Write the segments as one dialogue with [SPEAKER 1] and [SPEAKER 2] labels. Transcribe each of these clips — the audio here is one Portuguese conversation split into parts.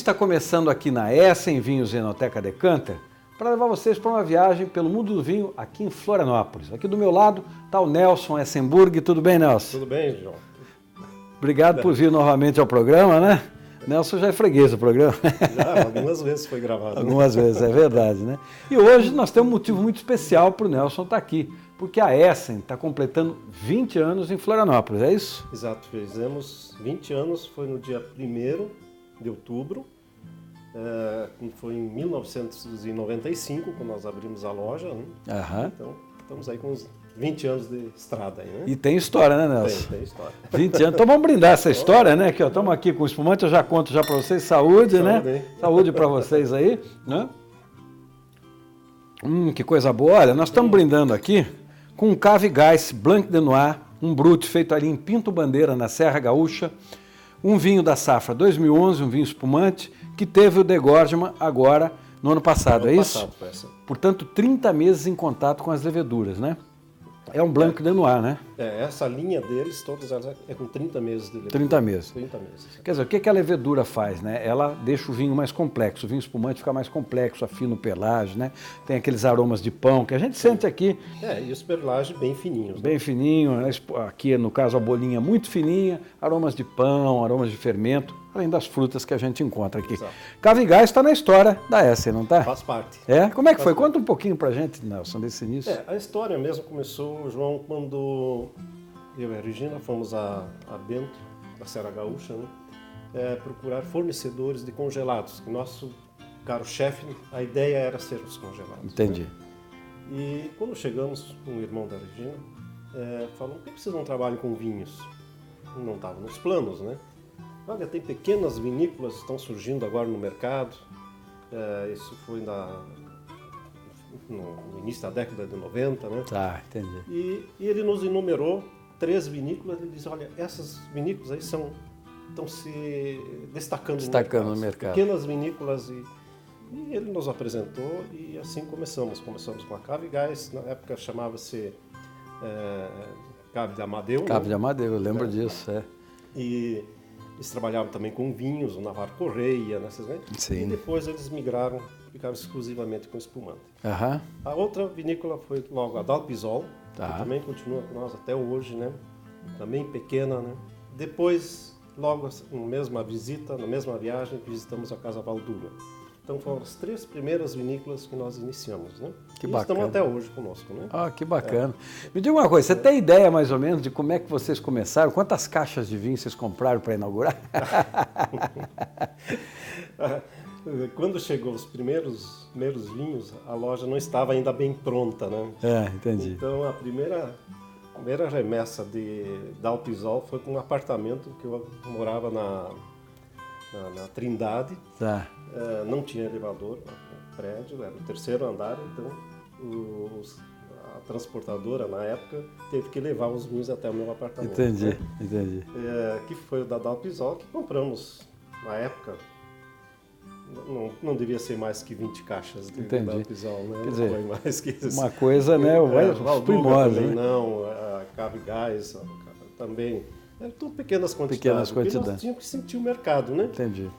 [SPEAKER 1] está começando aqui na Essen Vinhos e Enoteca Decanter para levar vocês para uma viagem pelo mundo do vinho aqui em Florianópolis. Aqui do meu lado está o Nelson Essenburg. Tudo bem, Nelson?
[SPEAKER 2] Tudo bem, João.
[SPEAKER 1] Obrigado por vir novamente ao programa, né? Nelson já é freguês do programa.
[SPEAKER 2] Já, algumas vezes foi gravado.
[SPEAKER 1] Algumas vezes, é verdade, né? E hoje nós temos um motivo muito especial para o Nelson estar aqui, porque a Essen está completando 20 anos em Florianópolis, é isso?
[SPEAKER 2] Exato, fizemos 20 anos, foi no dia 1º de outubro, foi em 1995, quando nós abrimos a loja, né?
[SPEAKER 1] Aham.
[SPEAKER 2] Então, estamos aí com uns 20 anos de estrada aí, né?
[SPEAKER 1] E tem história, né, Nelson?
[SPEAKER 2] Tem história.
[SPEAKER 1] 20 anos. Então vamos brindar essa história, né? Aqui, ó, estamos aqui com o espumante, eu já conto já para vocês. Saúde, né?
[SPEAKER 2] Hein?
[SPEAKER 1] Saúde para vocês aí, né? Que coisa boa. Olha, nós estamos brindando aqui com um Cave Gás Blanc de Noir, um brut feito ali em Pinto Bandeira, na Serra Gaúcha, um vinho da safra 2011, um vinho espumante, que teve o degorgement agora no ano passado, é isso? Portanto, 30 meses em contato com as leveduras, né? É um Blanc de Noir, né?
[SPEAKER 2] Essa linha deles, todas elas, é com 30 meses de levedura.
[SPEAKER 1] 30 meses.
[SPEAKER 2] 30 meses.
[SPEAKER 1] Quer dizer, o que a levedura faz, né? Ela deixa o vinho mais complexo, o vinho espumante fica mais complexo, afina o pelágio, né? Tem aqueles aromas de pão que a gente sente aqui.
[SPEAKER 2] E os perlages bem fininhos.
[SPEAKER 1] Bem fininho, né? Aqui no caso a bolinha muito fininha, aromas de pão, aromas de fermento, além das frutas que a gente encontra aqui.
[SPEAKER 2] Exato.
[SPEAKER 1] Cave Gás está na história da Essen, não está?
[SPEAKER 2] Faz parte.
[SPEAKER 1] É? Como é que foi?
[SPEAKER 2] Faz parte.
[SPEAKER 1] Conta um pouquinho pra gente, Nelson, desse início.
[SPEAKER 2] A história mesmo começou, João, quando eu e a Regina fomos a Bento, da Serra Gaúcha, né, procurar fornecedores de congelados. O nosso caro-chefe, a ideia era ser os congelados.
[SPEAKER 1] Entendi.
[SPEAKER 2] Né? E quando chegamos, um irmão da Regina falou, por que vocês não trabalham com vinhos? Não estava nos planos, né? Olha, tem pequenas vinícolas que estão surgindo agora no mercado. Isso foi no início da década de 90, né?
[SPEAKER 1] Tá, entendi.
[SPEAKER 2] E ele nos enumerou 3 vinícolas. Ele disse, olha, essas vinícolas aí estão se destacando
[SPEAKER 1] no mercado.
[SPEAKER 2] Pequenas vinícolas. E ele nos apresentou e assim começamos. Começamos com a Cave Gás, na época chamava-se Cave de Amadeu.
[SPEAKER 1] Cave de Amadeu, eu lembro disso,
[SPEAKER 2] E eles trabalhavam também com vinhos, o Navarro Correia, né?
[SPEAKER 1] Sim.
[SPEAKER 2] E depois eles migraram, ficaram exclusivamente com espumante.
[SPEAKER 1] Aham.
[SPEAKER 2] A outra vinícola foi logo a Dalpisol,
[SPEAKER 1] Tá.
[SPEAKER 2] que também continua com nós até hoje, né? Também pequena, né? Depois, logo na mesma visita, na mesma viagem, visitamos a Casa Valdura. Então foram as 3 primeiras vinícolas que nós iniciamos, né?
[SPEAKER 1] Que
[SPEAKER 2] e
[SPEAKER 1] bacana.
[SPEAKER 2] estão até hoje conosco, né?
[SPEAKER 1] Ah, que bacana. Me diga uma coisa, você tem ideia mais ou menos de como é que vocês começaram? Quantas caixas de vinho vocês compraram para inaugurar?
[SPEAKER 2] Quando chegou os primeiros vinhos, a loja não estava ainda bem pronta, né?
[SPEAKER 1] Entendi.
[SPEAKER 2] Então a primeira remessa da Alpisol foi com um apartamento que eu morava na Trindade.
[SPEAKER 1] Tá.
[SPEAKER 2] Não tinha elevador no prédio, era o 3º andar, então a transportadora na época teve que levar os vinhos até o meu apartamento.
[SPEAKER 1] Entendi,
[SPEAKER 2] né?
[SPEAKER 1] entendi.
[SPEAKER 2] Que foi o da Dalpisol, que compramos na época. Não devia ser mais que 20 caixas de Dalpisol, né?
[SPEAKER 1] Quer dizer,
[SPEAKER 2] não foi mais que isso.
[SPEAKER 1] Uma coisa, né? Os primórdios,
[SPEAKER 2] também
[SPEAKER 1] né?
[SPEAKER 2] não, a Cave Gás também. Eram tudo pequenas quantidades. Porque nós tínhamos que sentir o mercado, né?
[SPEAKER 1] Entendi.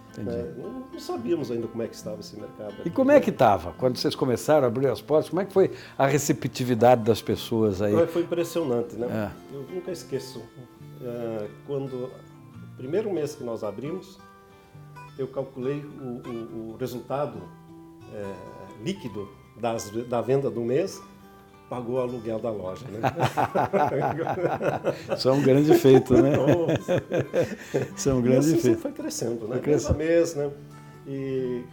[SPEAKER 2] Não sabíamos ainda como é que estava esse mercado.
[SPEAKER 1] E como é que estava? Quando vocês começaram a abrir as portas, como é que foi a receptividade das pessoas aí?
[SPEAKER 2] Foi impressionante, né? Eu nunca esqueço. Quando o primeiro mês que nós abrimos, eu calculei o resultado líquido da venda do mês, pagou o aluguel da loja, né?
[SPEAKER 1] Isso é um grande feito, né? Isso é um grande
[SPEAKER 2] feito.
[SPEAKER 1] feito.
[SPEAKER 2] Foi crescendo, né? Mês a mês, né? E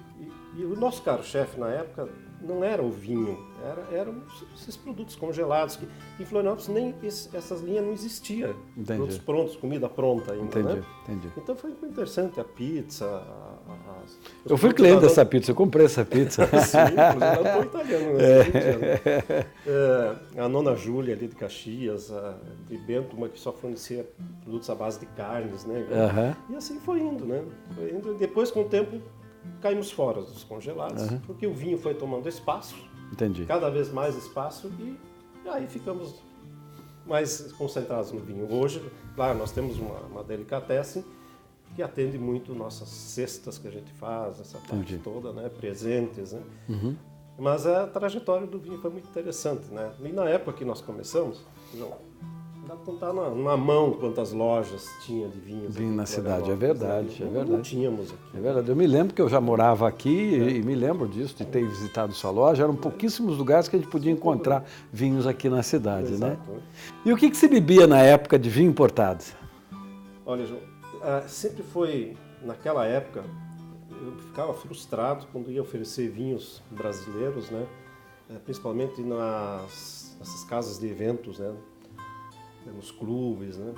[SPEAKER 2] o nosso caro-chefe na época não era o vinho, eram esses produtos congelados, que em Florianópolis nem essas linhas não existiam. Produtos prontos, comida pronta ainda, né?
[SPEAKER 1] Entendi.
[SPEAKER 2] Então foi muito interessante, a pizza...
[SPEAKER 1] Eu fui cliente dessa pizza, eu comprei essa pizza.
[SPEAKER 2] Sim, inclusive eu estou italiano, né? A Nona Júlia ali de Caxias, de Bento, uma que só fornecia produtos à base de carnes, né? E assim foi indo, né? Depois, com o tempo, caímos fora dos congelados, porque o vinho foi tomando espaço, cada vez mais espaço, e aí ficamos mais concentrados no vinho. Hoje, claro, nós temos uma delicatessen que atende muito nossas cestas que a gente faz, essa parte toda, né? Presentes, né? Mas a trajetória do vinho foi muito interessante, né? E na época que nós começamos, João, dá para contar na mão quantas lojas tinha de vinhos.
[SPEAKER 1] Vinho na cidade, é verdade, é verdade.
[SPEAKER 2] Não tínhamos aqui.
[SPEAKER 1] É verdade, eu me lembro que eu já morava aqui e me lembro disso, de ter visitado sua loja. Eram pouquíssimos lugares que a gente podia encontrar vinhos aqui na cidade, né? E o que se bebia na época de vinho importado?
[SPEAKER 2] Olha, João, sempre foi, naquela época, eu ficava frustrado quando ia oferecer vinhos brasileiros, né? Principalmente nessas casas de eventos, né? Nos clubes, né?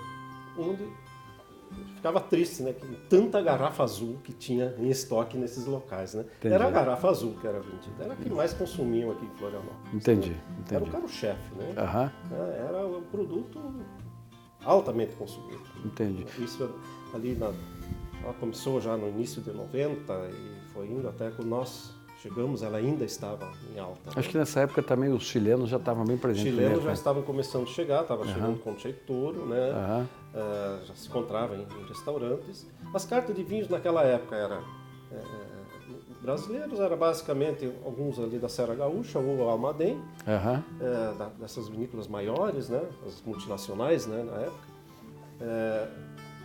[SPEAKER 2] Onde eu ficava triste, né? Que tanta garrafa azul que tinha em estoque nesses locais, né?
[SPEAKER 1] Entendi.
[SPEAKER 2] Era a garrafa azul que era vendida, era a que mais consumiam aqui em Florianópolis.
[SPEAKER 1] Entendi,
[SPEAKER 2] né?
[SPEAKER 1] entendi.
[SPEAKER 2] Era o carro-chefe, né? Era um produto altamente consumido.
[SPEAKER 1] Entendi.
[SPEAKER 2] Isso ali ela começou já no início de 90 e foi indo até quando nós chegamos, ela ainda estava em alta.
[SPEAKER 1] Acho que nessa época também os chilenos já estavam bem presentes.
[SPEAKER 2] Os chilenos já estavam começando a chegar, estava chegando com Cheitoro, né? Já se encontrava em restaurantes. As cartas de vinhos naquela época eram brasileiros, era basicamente alguns ali da Serra Gaúcha ou Almaden, dessas vinícolas maiores, né? As multinacionais, né? Na época.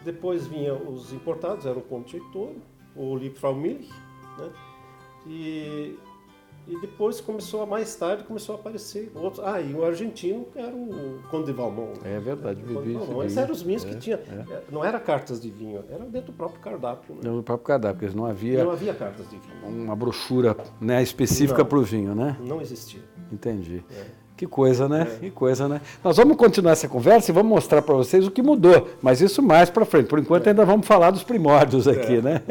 [SPEAKER 2] Depois vinham os importados, era o Conde Cheitoro, o Liebfraumilch, né? E depois mais tarde começou a aparecer outros. E o argentino, que era o Conde de Valmont.
[SPEAKER 1] É verdade, bebi isso.
[SPEAKER 2] Esses eram os vinhos que tinha. Não era cartas de vinho, era dentro do próprio cardápio. Né?
[SPEAKER 1] No próprio cardápio, porque não havia
[SPEAKER 2] cartas de vinho.
[SPEAKER 1] Uma brochura, né, específica para o vinho, né?
[SPEAKER 2] Não existia.
[SPEAKER 1] Entendi. Que coisa, né? Que coisa, né? Nós vamos continuar essa conversa e vamos mostrar para vocês o que mudou, mas isso mais para frente. Por enquanto ainda vamos falar dos primórdios aqui, né?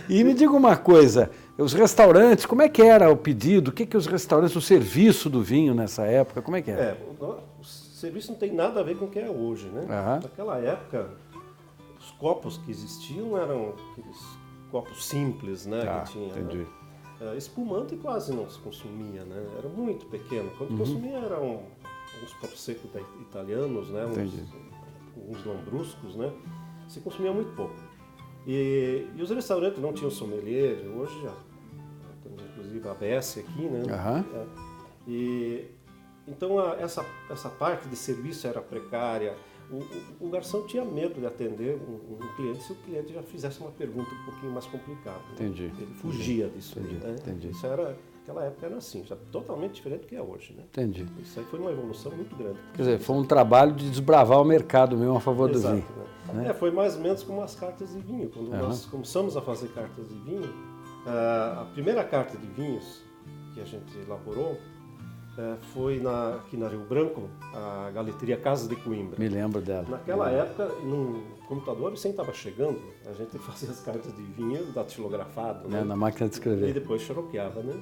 [SPEAKER 1] E me diga uma coisa, os restaurantes, como é que era o pedido? O que os restaurantes, o serviço do vinho nessa época, como é que era?
[SPEAKER 2] O serviço não tem nada a ver com o que é hoje, né? Naquela época, os copos que existiam eram aqueles copos simples, né? Que tinha,
[SPEAKER 1] entendi.
[SPEAKER 2] Né? Espumante quase não se consumia, né? Era muito pequeno. Quando consumia eram uns prosecco italianos, né? Uns lambruscos, né? Se consumia muito pouco. E os restaurantes não tinham sommelier, hoje já temos inclusive a ABS aqui, né? Então essa parte de serviço era precária. O garçom tinha medo de atender um cliente se o cliente já fizesse uma pergunta um pouquinho mais complicada.
[SPEAKER 1] Entendi.
[SPEAKER 2] Né? Ele fugia disso.
[SPEAKER 1] Entendi.
[SPEAKER 2] Isso naquela época era assim, já totalmente diferente do que é hoje. Né?
[SPEAKER 1] Entendi.
[SPEAKER 2] Isso aí foi uma evolução muito grande.
[SPEAKER 1] Quer dizer, foi um trabalho de desbravar o mercado mesmo a favor do vinho.
[SPEAKER 2] Né? Foi mais ou menos como as cartas de vinho. Quando nós começamos a fazer cartas de vinho, a primeira carta de vinhos que a gente elaborou foi aqui na Rio Branco, a galeteria Casa de Coimbra.
[SPEAKER 1] Me lembro dela.
[SPEAKER 2] Naquela época, num computador, sem estava chegando, a gente fazia as cartas de vinho datilografado, né?
[SPEAKER 1] Na máquina de escrever.
[SPEAKER 2] E depois xaropeava, né?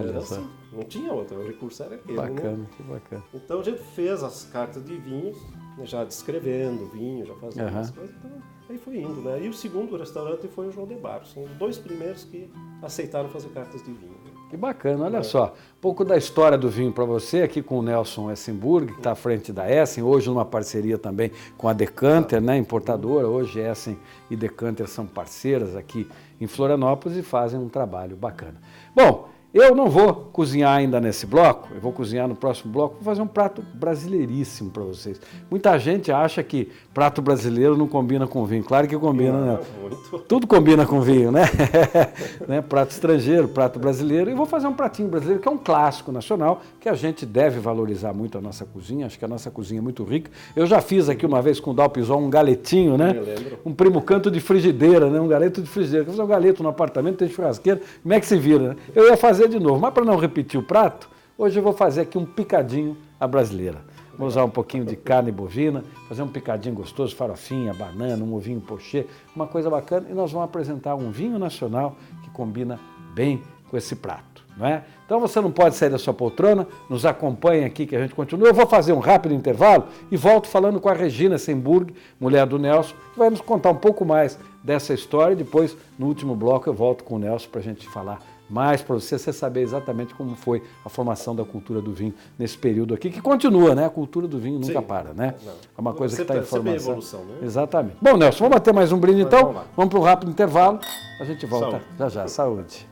[SPEAKER 1] Era assim,
[SPEAKER 2] não tinha outra, o recurso era aquele.
[SPEAKER 1] Bacana,
[SPEAKER 2] né?
[SPEAKER 1] Que bacana.
[SPEAKER 2] Então a gente fez as cartas de vinhos, já descrevendo vinho, já fazendo as coisas. Então, aí foi indo, né? E o segundo restaurante foi o João de Barros. São os dois primeiros que aceitaram fazer cartas de vinho.
[SPEAKER 1] Que bacana, olha só, um pouco da história do vinho para você, aqui com o Nelson Essenburg, que está à frente da Essen, hoje numa parceria também com a Decanter, né, importadora. Hoje Essen e Decanter são parceiras aqui em Florianópolis e fazem um trabalho bacana. Bom, eu não vou cozinhar ainda nesse bloco, eu vou cozinhar no próximo bloco, vou fazer um prato brasileiríssimo para vocês. Muita gente acha que prato brasileiro não combina com vinho, claro que combina, né? Tudo combina com vinho, né? Prato estrangeiro, prato brasileiro, e vou fazer um pratinho brasileiro que é um clássico nacional, que a gente deve valorizar muito a nossa cozinha, acho que a nossa cozinha é muito rica. Eu já fiz aqui uma vez com o Dalpizol um galetinho, né? Um primo canto de frigideira, né? Um galeto de frigideira. Quer fazer um galeto no apartamento, tem churrasqueira, como é que se vira, né? Eu ia fazer de novo, mas para não repetir o prato, hoje eu vou fazer aqui um picadinho à brasileira. Vou usar um pouquinho de carne bovina, fazer um picadinho gostoso, farofinha, banana, um ovinho pochê, uma coisa bacana, e nós vamos apresentar um vinho nacional que combina bem com esse prato. não é? Então você não pode sair da sua poltrona, nos acompanhe aqui que a gente continua. Eu vou fazer um rápido intervalo e volto falando com a Regina Semburg, mulher do Nelson, que vai nos contar um pouco mais dessa história. Depois, no último bloco, eu volto com o Nelson para a gente falar mais para você saber exatamente como foi a formação da cultura do vinho nesse período aqui, que continua, né? A cultura do vinho nunca para, né? Não. É uma coisa que está em formação.
[SPEAKER 2] Evolução, né?
[SPEAKER 1] Exatamente. Bom, Nelson, vamos bater mais um brinde então? Vamos para o rápido intervalo. A gente volta já já. Saúde.